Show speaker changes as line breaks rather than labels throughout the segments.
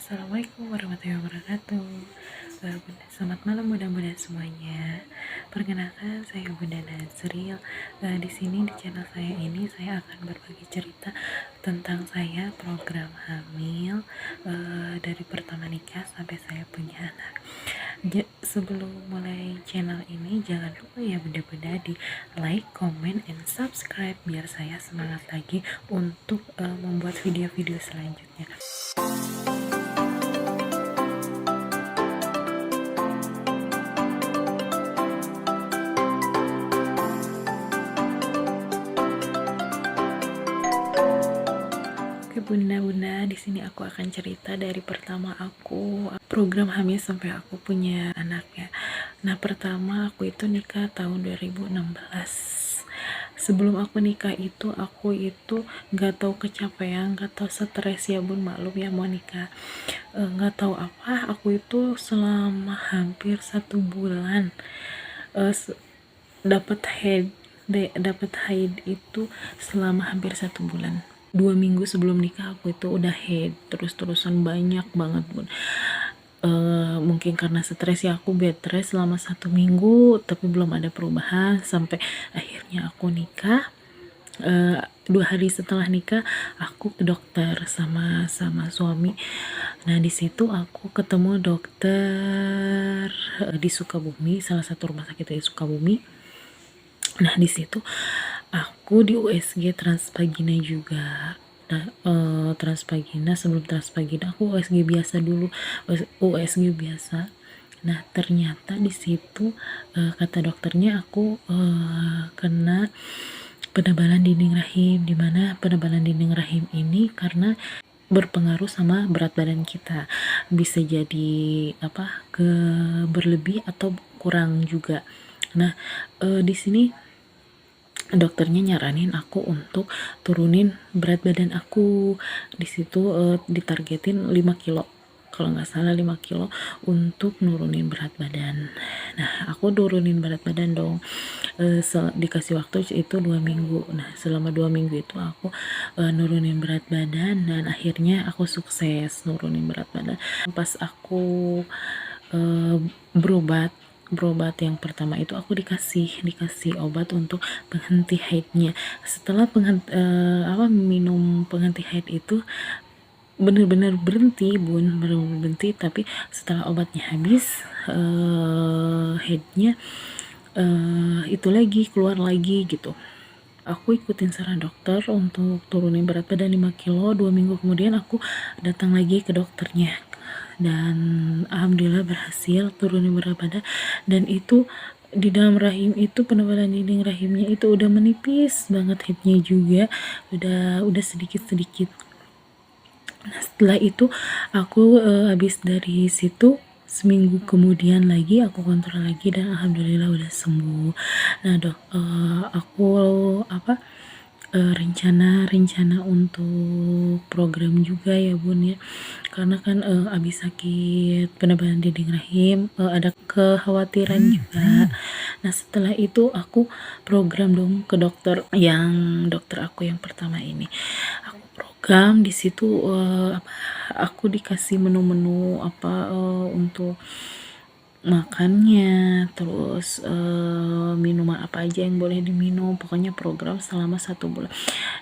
Assalamualaikum warahmatullahi wabarakatuh. Selamat malam bunda-bunda semuanya. Perkenalkan, saya Bunda Nazril. Di sini di channel saya ini saya akan berbagi cerita tentang saya program hamil dari pertama nikah sampai saya punya anak. Sebelum mulai channel ini, jangan lupa ya bunda-bunda di like, comment, and subscribe biar saya semangat lagi untuk membuat video-video selanjutnya. Oke bunda-bunda, di sini aku akan cerita dari pertama aku program hamil sampai aku punya anak ya. Nah, pertama aku itu nikah tahun 2016. Sebelum aku nikah itu aku itu nggak tahu kecapean, nggak tahu stres ya bun, maklum ya mau nikah. Nggak tahu apa, aku itu selama hampir 1 bulan dapat haid itu selama hampir 1 bulan. 2 minggu sebelum nikah aku itu udah head terus-terusan banyak banget bun. Mungkin karena stres ya aku bed rest selama 1 minggu tapi belum ada perubahan sampai akhirnya aku nikah. 2 hari setelah nikah aku ke dokter sama suami. Nah di situ aku ketemu dokter di Sukabumi, salah satu rumah sakit di Sukabumi. Nah di situ aku di USG Transpagina juga. Nah, Transpagina, sebelum Transpagina aku USG biasa dulu, USG biasa. Nah ternyata di situ kata dokternya aku kena penebalan dinding rahim, dimana penebalan dinding rahim ini karena berpengaruh sama berat badan kita, bisa jadi berlebih atau kurang juga. Nah di sini dokternya nyaranin aku untuk turunin berat badan aku. Di situ ditargetin 5 kilo, kalau nggak salah 5 kilo untuk nurunin berat badan. Nah aku turunin berat badan dong. Dikasih waktu itu 2 minggu. Nah selama 2 minggu itu aku nurunin berat badan dan akhirnya aku sukses nurunin berat badan. Pas aku berobat yang pertama itu aku dikasih obat untuk penghenti haidnya. Setelah minum penghenti haid itu bener-bener berhenti bun, bener-bener berhenti. Tapi setelah obatnya habis haidnya itu lagi keluar lagi gitu. Aku ikutin saran dokter untuk turunin berat badan 5 kilo. 2 minggu kemudian aku datang lagi ke dokternya dan alhamdulillah berhasil turunin berat badan. Dan itu di dalam rahim itu penebalan dinding rahimnya itu udah menipis banget, headnya juga udah sedikit-sedikit. Nah setelah itu aku habis dari situ seminggu kemudian lagi aku kontrol lagi dan alhamdulillah udah sembuh. Nah dok, aku rencana untuk program juga ya bun ya, karena kan abis sakit penebalan dinding rahim ada kekhawatiran juga. Nah setelah itu aku program dong ke dokter aku yang pertama ini. Aku program di situ aku dikasih menu-menu untuk makannya, terus minuman apa aja yang boleh diminum, pokoknya program selama 1 bulan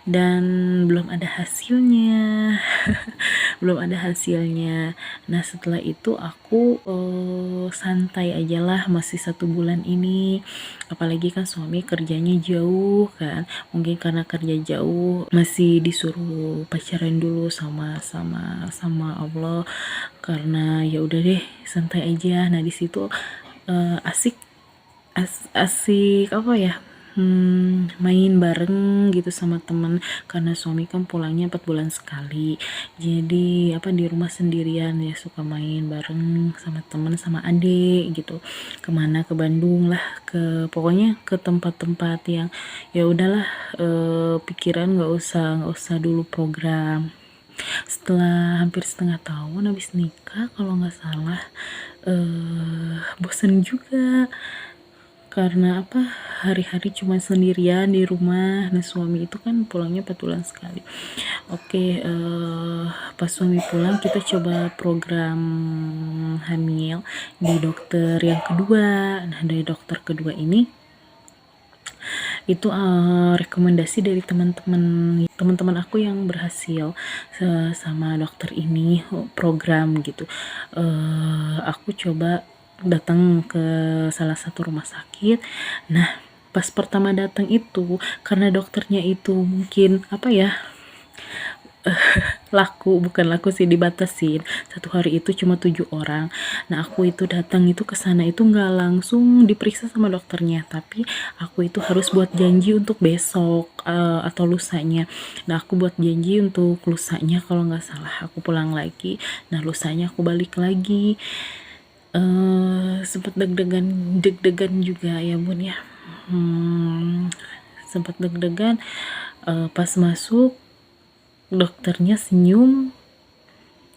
dan belum ada hasilnya. Nah setelah itu aku santai aja lah masih 1 bulan ini, apalagi kan suami kerjanya jauh kan, mungkin karena kerja jauh masih disuruh pacaran dulu sama Allah, karena ya udah deh santai aja. Nah di situ asik main bareng gitu sama temen, karena suami kan pulangnya 4 bulan sekali, jadi di rumah sendirian ya suka main bareng sama temen sama adik gitu, kemana ke Bandung lah, pokoknya ke tempat-tempat yang ya udahlah, pikiran nggak usah dulu program. Setelah hampir setengah tahun habis nikah kalau nggak salah, bosen juga karena apa, hari-hari cuma sendirian di rumah. Nah suami itu kan pulangnya 4 bulan sekali. Oke, pas suami pulang kita coba program hamil di dokter yang kedua. Nah dari dokter kedua ini itu rekomendasi dari teman-teman aku yang berhasil sama dokter ini program gitu. Aku coba datang ke salah satu rumah sakit. Nah pas pertama datang itu karena dokternya itu mungkin apa ya, bukan laku sih, dibatasin satu hari itu cuma 7 orang. Nah aku itu datang itu ke sana itu nggak langsung diperiksa sama dokternya, tapi aku itu harus buat janji untuk besok atau lusanya. Nah aku buat janji untuk lusanya kalau nggak salah aku pulang lagi. Nah lusanya aku balik lagi. Sempet deg-degan juga ya bun ya. Sempet deg-degan. Pas masuk dokternya senyum,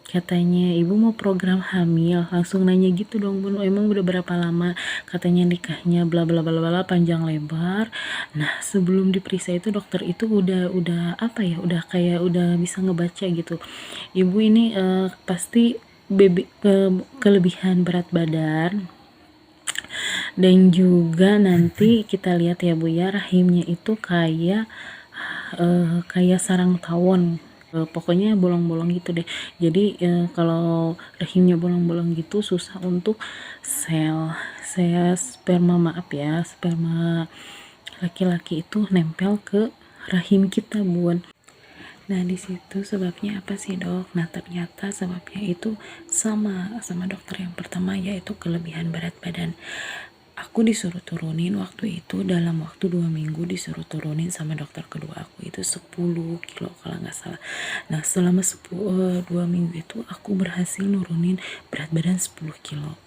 katanya ibu mau program hamil. Langsung nanya gitu dong bun, emang udah berapa lama, katanya nikahnya bla bla bla bla panjang lebar. Nah sebelum diperiksa itu dokter itu udah apa ya, udah kayak udah bisa ngebaca gitu, ibu ini pasti kelebihan berat badan, dan juga nanti kita lihat ya bu ya, rahimnya itu kayak sarang tawon. Pokoknya bolong-bolong gitu deh. Jadi kalau rahimnya bolong-bolong gitu susah untuk sel sperma, maaf ya, sperma laki-laki itu nempel ke rahim kita bun. Nah di situ sebabnya apa sih dok? Nah ternyata sebabnya itu sama dokter yang pertama, yaitu kelebihan berat badan. Aku disuruh turunin waktu itu, dalam waktu 2 minggu disuruh turunin sama dokter kedua aku itu 10 kilo kalau nggak salah. Nah selama 2 minggu itu aku berhasil nurunin berat badan 10 kilo.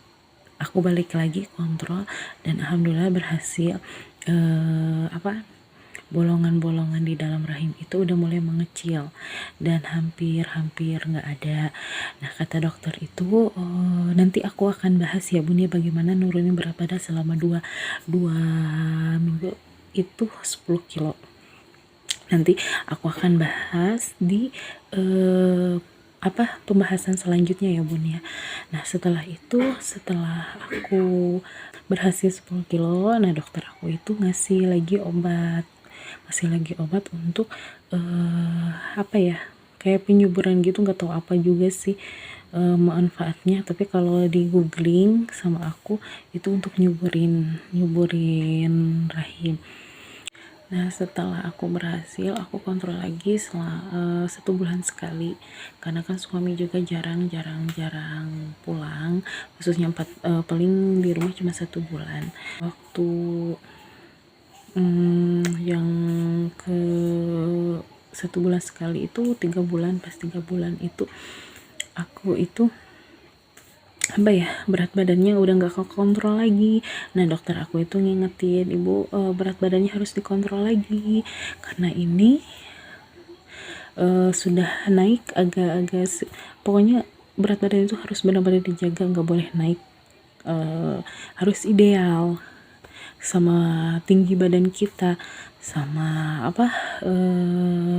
Aku balik lagi kontrol dan alhamdulillah berhasil. Bolongan-bolongan di dalam rahim itu udah mulai mengecil dan hampir nggak ada. Nah kata dokter itu nanti aku akan bahas ya bun ya, bagaimana nurunin berat badan selama 2 minggu itu 10 kilo. Nanti aku akan bahas di pembahasan selanjutnya ya bun ya. Nah setelah aku berhasil 10 kilo, nah dokter aku itu ngasih lagi obat untuk kayak penyuburan gitu, nggak tahu apa juga sih manfaatnya, tapi kalau di googling sama aku itu untuk nyuburin rahim. Nah setelah aku berhasil, aku kontrol lagi setelah 1 bulan sekali, karena kan suami juga jarang pulang, khususnya paling di rumah cuma 1 bulan. Waktu yang ke 1 bulan sekali itu 3 bulan, pas 3 bulan itu aku itu berat badannya udah nggak kekontrol lagi. Nah dokter aku itu ngingetin, ibu berat badannya harus dikontrol lagi karena ini sudah naik agak-agak, pokoknya berat badan itu harus benar-benar dijaga, nggak boleh naik, harus ideal sama tinggi badan kita, sama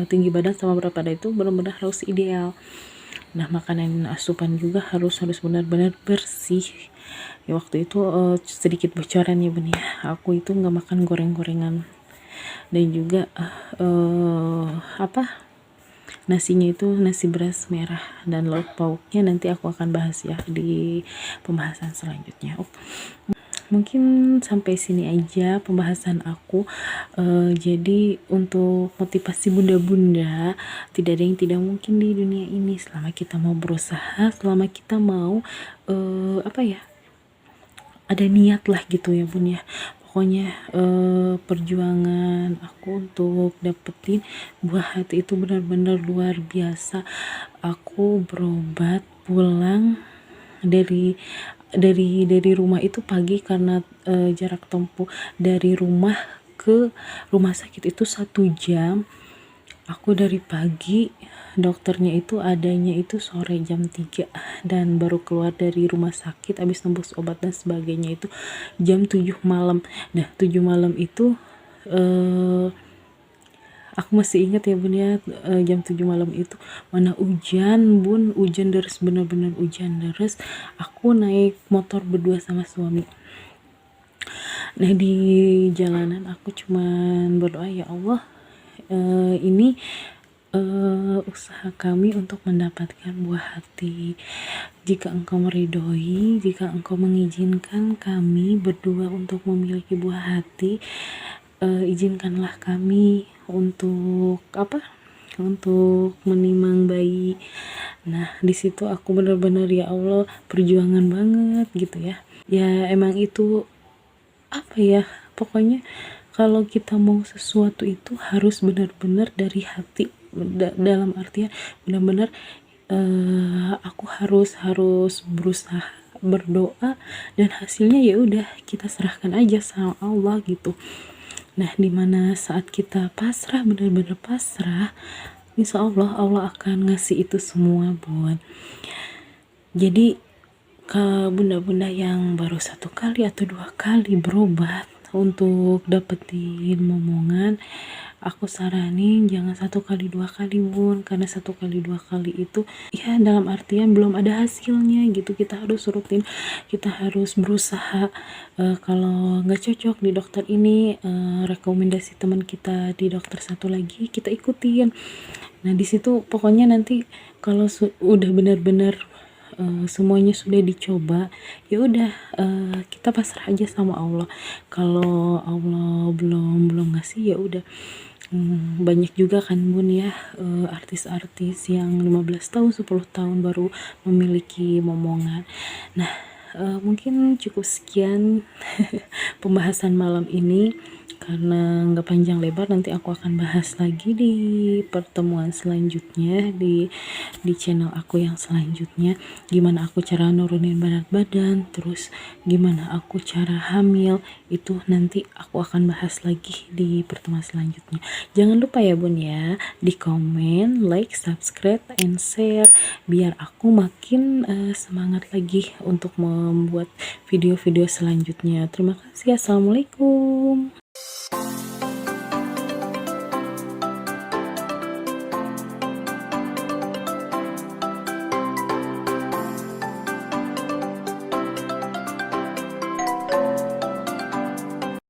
tinggi badan sama berat badan itu benar-benar harus ideal. Nah makanan asupan juga harus benar-benar bersih ya. Waktu itu sedikit bocoran ya bun ya, aku itu nggak makan goreng-gorengan, dan juga nasinya itu nasi beras merah dan lauk pauknya nanti aku akan bahas ya di pembahasan selanjutnya. Mungkin sampai sini aja pembahasan aku. Jadi untuk motivasi bunda-bunda, tidak ada yang tidak mungkin di dunia ini selama kita mau berusaha, selama kita mau ada niat lah gitu ya bun ya. Pokoknya perjuangan aku untuk dapetin buah hati itu benar-benar luar biasa. Aku berobat pulang dari rumah itu pagi, karena jarak tempuh dari rumah ke rumah sakit itu 1 jam. Aku dari pagi, dokternya itu adanya itu sore jam 3 dan baru keluar dari rumah sakit habis nembus obat dan sebagainya itu jam 7 malam. Nah, 7 malam itu eh aku masih ingat ya bun ya, jam 7 malam itu mana hujan bun, hujan deras, bener-bener hujan deras. Aku naik motor berdua sama suami. Nah, di jalanan aku cuman berdoa, ya Allah, ini usaha kami untuk mendapatkan buah hati. Jika engkau meridhoi, jika engkau mengizinkan kami berdua untuk memiliki buah hati, izinkanlah kami untuk apa? Untuk menimang bayi. Nah, di situ aku benar-benar, ya Allah, perjuangan banget gitu ya. Ya emang itu apa ya, pokoknya kalau kita mau sesuatu itu harus benar-benar dari hati, dalam artian benar-benar aku harus berusaha berdoa dan hasilnya ya udah kita serahkan aja sama Allah gitu. Nah, dimana saat kita pasrah, benar-benar pasrah, insya Allah Allah akan ngasih itu semua buat. Jadi ke bunda-bunda yang baru 1 kali atau 2 kali berobat untuk dapetin momongan, aku saranin jangan 1 kali 2 kali bun, karena 1 kali 2 kali itu ya dalam artian belum ada hasilnya gitu. Kita harus rutin, kita harus berusaha. Kalau nggak cocok di dokter ini, rekomendasi teman kita di dokter satu lagi kita ikutin. Nah, di situ pokoknya nanti kalau udah benar-benar semuanya sudah dicoba, ya udah, kita pasrah aja sama Allah. Kalau Allah belum ngasih, ya udah. Banyak juga kan bun ya, artis-artis yang 15 tahun 10 tahun baru memiliki momongan. Nah, mungkin cukup sekian pembahasan malam ini, karena nggak panjang lebar. Nanti aku akan bahas lagi di pertemuan selanjutnya, di channel aku yang selanjutnya, gimana aku cara nurunin berat badan, terus gimana aku cara hamil, itu nanti aku akan bahas lagi di pertemuan selanjutnya. Jangan lupa ya bun ya, di komen, like, subscribe, and share biar aku makin semangat lagi untuk membuat video-video selanjutnya. Terima kasih. Assalamualaikum.